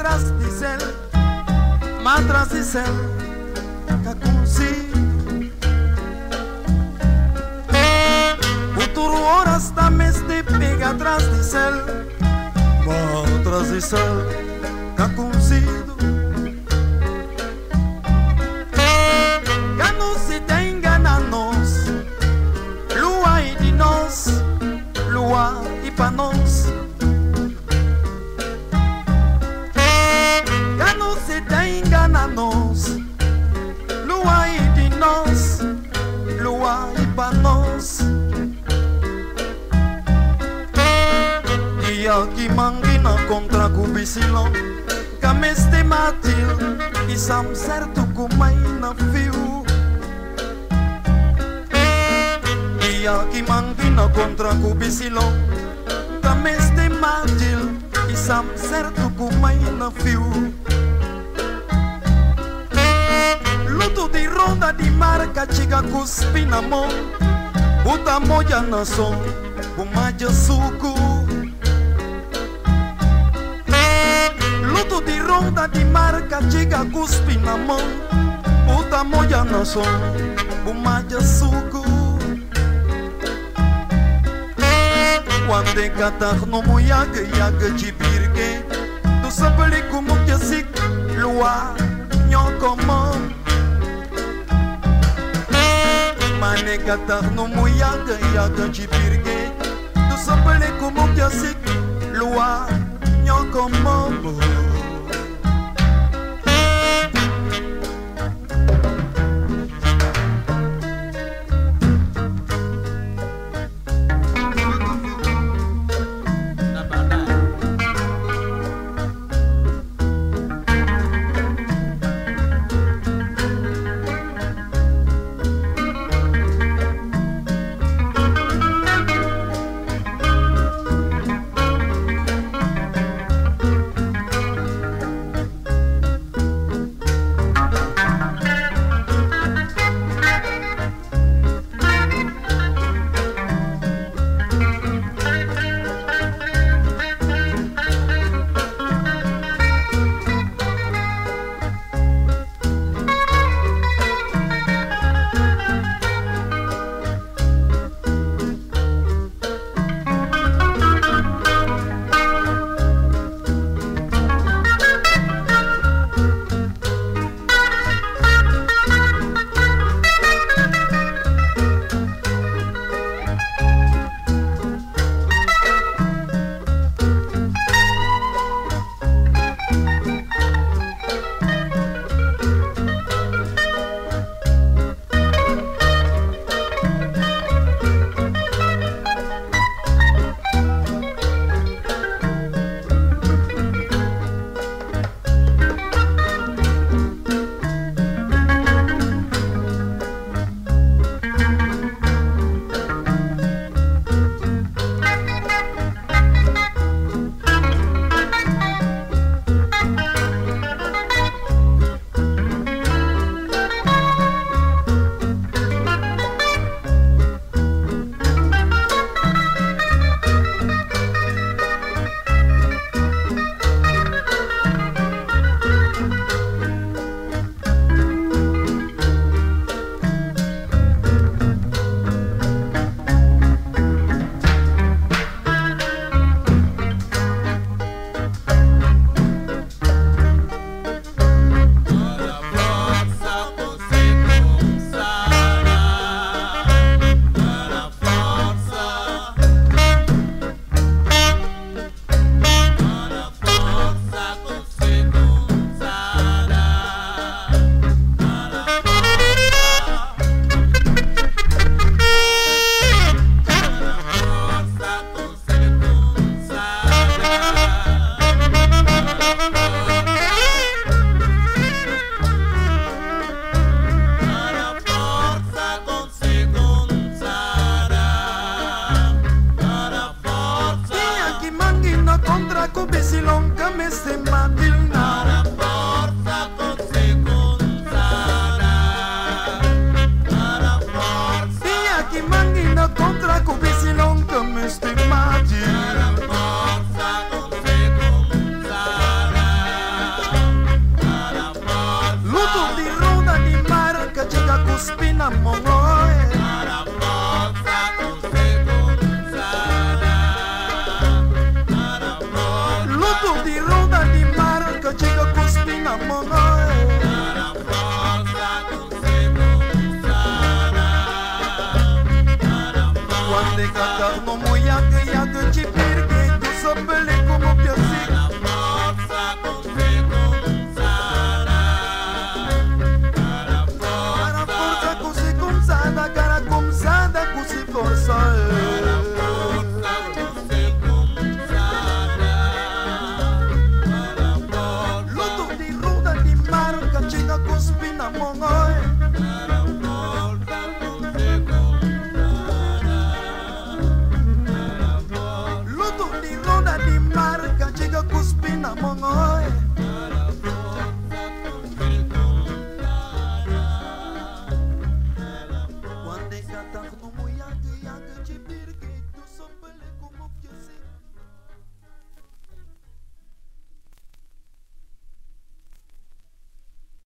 atrás de cel, mas atrás de cel, que consigo. Futuro horas também te pega atrás de cel, mas atrás de cel, que consigo. Que não se te engana nós, lua e de nós, lua e para nós. Nós, lua e de nós, lua e para nós. Dia que manguina contra cubicilão, cameste matil e sam certo como aí na fio. Dia que manguina contra cubicilão, cameste matil e sam certo como aí na fio. Luto de ronda de marca, chica cuspi na mão, puta moja na som, bumaja suco. Luto de ronda de marca, chica cuspi na mão, puta moja na som, bumaja suco. Quando catar no moyaga, yaga de birgue, tu sabe como que se lua, nhocomão. Mane catar no moyaga, yaga de birgue, tu sabe como que se lua, nhocomão. contra cubicilón que me se matil.